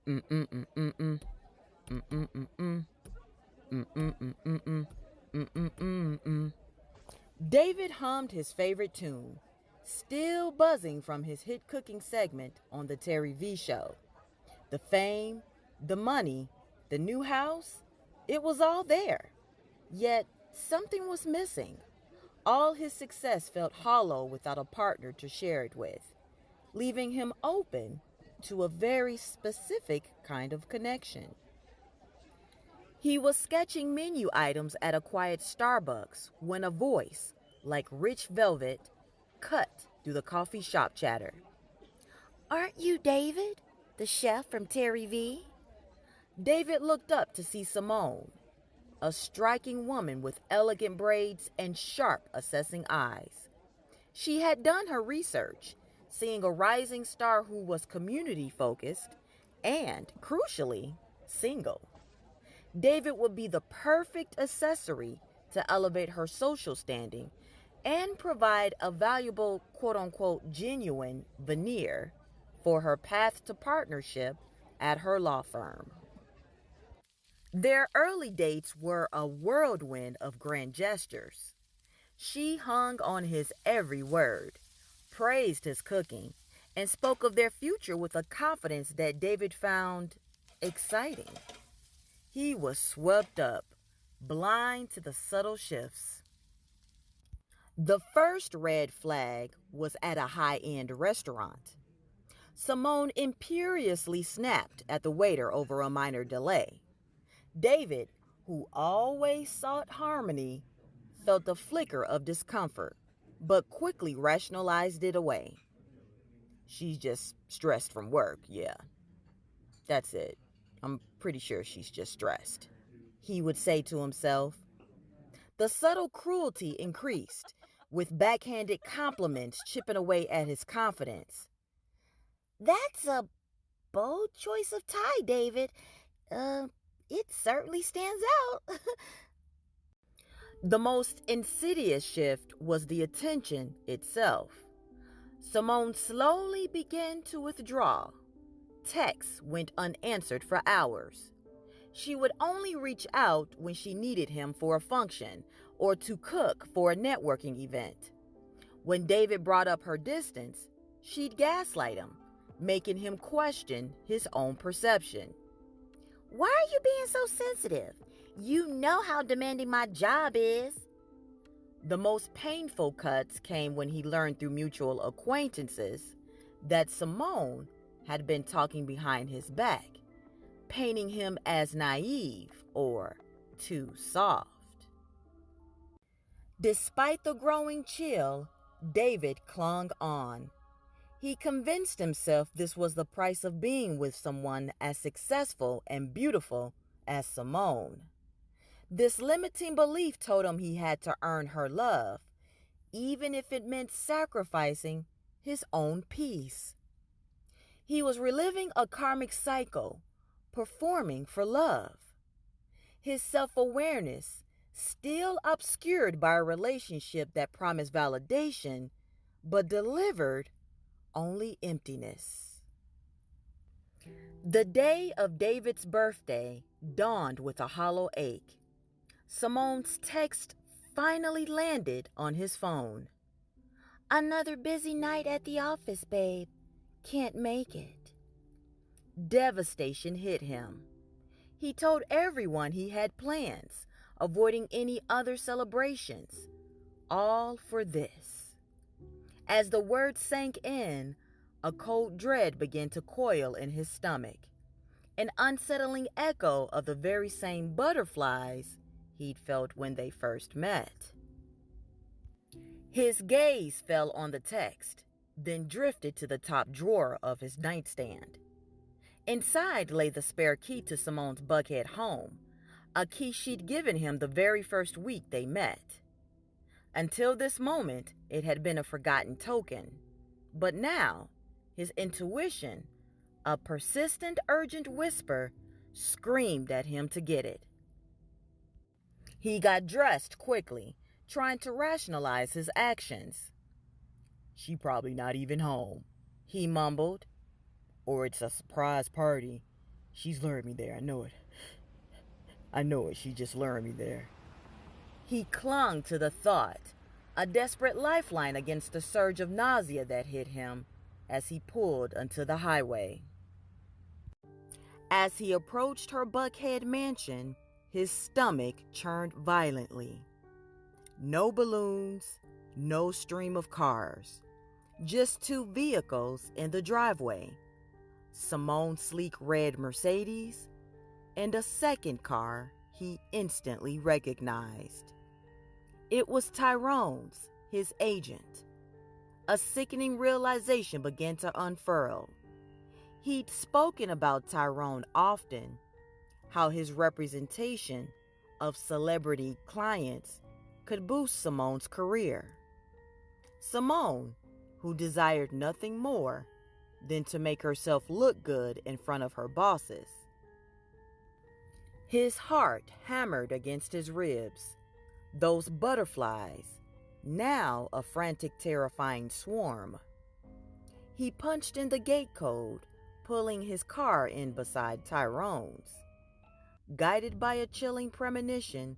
Mm-mm-mm-mm-mm. Mm-mm-mm-mm. Mm-mm-mm-mm-mm. Mm-mm-mm-mm. David hummed his favorite tune, still buzzing from his hit cooking segment on the Terry V show. The fame, the money, the new house, it was all there. Yet something was missing. All his success felt hollow without a partner to share it with, leaving him open to a very specific kind of connection. He was sketching menu items at a quiet Starbucks when a voice, like rich velvet, cut through the coffee shop chatter. "Aren't you David, the chef from Terry V?" David looked up to see Symone, a striking woman with elegant braids and sharp, assessing eyes. She had done her research, seeing a rising star who was community focused and, crucially, single. David would be the perfect accessory to elevate her social standing and provide a valuable quote unquote genuine veneer for her path to partnership at her law firm. Their early dates were a whirlwind of grand gestures. She hung on his every word, praised his cooking, and spoke of their future with a confidence that David found exciting. He was swept up, blind to the subtle shifts. The first red flag was at a high end restaurant. Symone imperiously snapped at the waiter over a minor delay. David, who always sought harmony, felt a flicker of discomfort, but quickly rationalized it away. "She's just stressed from work, yeah. That's it. I'm pretty sure she's just stressed," he would say to himself. The subtle cruelty increased, with backhanded compliments chipping away at his confidence. "That's a bold choice of tie, David. Uh, it certainly stands out." The most insidious shift was the attention itself. Symone slowly began to withdraw. Texts went unanswered for hours. She would only reach out when she needed him for a function or to cook for a networking event. When David brought up her distance, she'd gaslight him, making him question his own perception. "Why are you being so sensitive? You know how demanding my job is." The most painful cuts came when he learned through mutual acquaintances that Symone had been talking behind his back, painting him as naive or too soft. Despite the growing chill, David clung on. He convinced himself this was the price of being with someone as successful and beautiful as Symone. This limiting belief told him he had to earn her love, even if it meant sacrificing his own peace. He was reliving a karmic cycle, performing for love. His self-awareness, still obscured by a relationship that promised validation, but delivered only emptiness. The day of David's birthday dawned with a hollow ache. Symone's text finally landed on his phone. "Another busy night at the office, babe. Can't make it." Devastation hit him. He told everyone he had plans, avoiding any other celebrations, all for this. As the words sank in, a cold dread began to coil in his stomach, an unsettling echo of the very same butterflies he'd felt when they first met. His gaze fell on the text, then drifted to the top drawer of his nightstand. Inside lay the spare key to Symone's Buckhead home, a key she'd given him the very first week they met. Until this moment, it had been a forgotten token. But now, his intuition, a persistent, urgent whisper, screamed at him to get it. He got dressed quickly, trying to rationalize his actions. "She probably not even home," he mumbled. "Or it's a surprise party. She's lured me there, I know it. I know it, she just lured me there. He clung to the thought, a desperate lifeline against the surge of nausea that hit him as he pulled onto the highway. As he approached her Buckhead mansion, his stomach churned violently. No balloons, no stream of cars, just two vehicles in the driveway. Symone's sleek red Mercedes and a second car he instantly recognized. It was Tyrone's, his agent. A sickening realization began to unfurl. He'd spoken about Tyrone often, how his representation of celebrity clients could boost Symone's career. Symone, who desired nothing more than to make herself look good in front of her bosses. His heart hammered against his ribs. Those butterflies, now a frantic, terrifying swarm. He punched in the gate code, pulling his car in beside Tyrone's. Guided by a chilling premonition,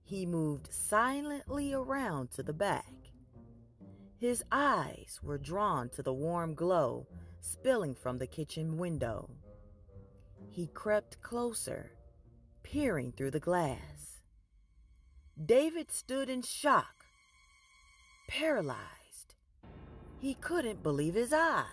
he moved silently around to the back. His eyes were drawn to the warm glow spilling from the kitchen window. He crept closer, peering through the glass. David stood in shock, paralyzed. He couldn't believe his eyes.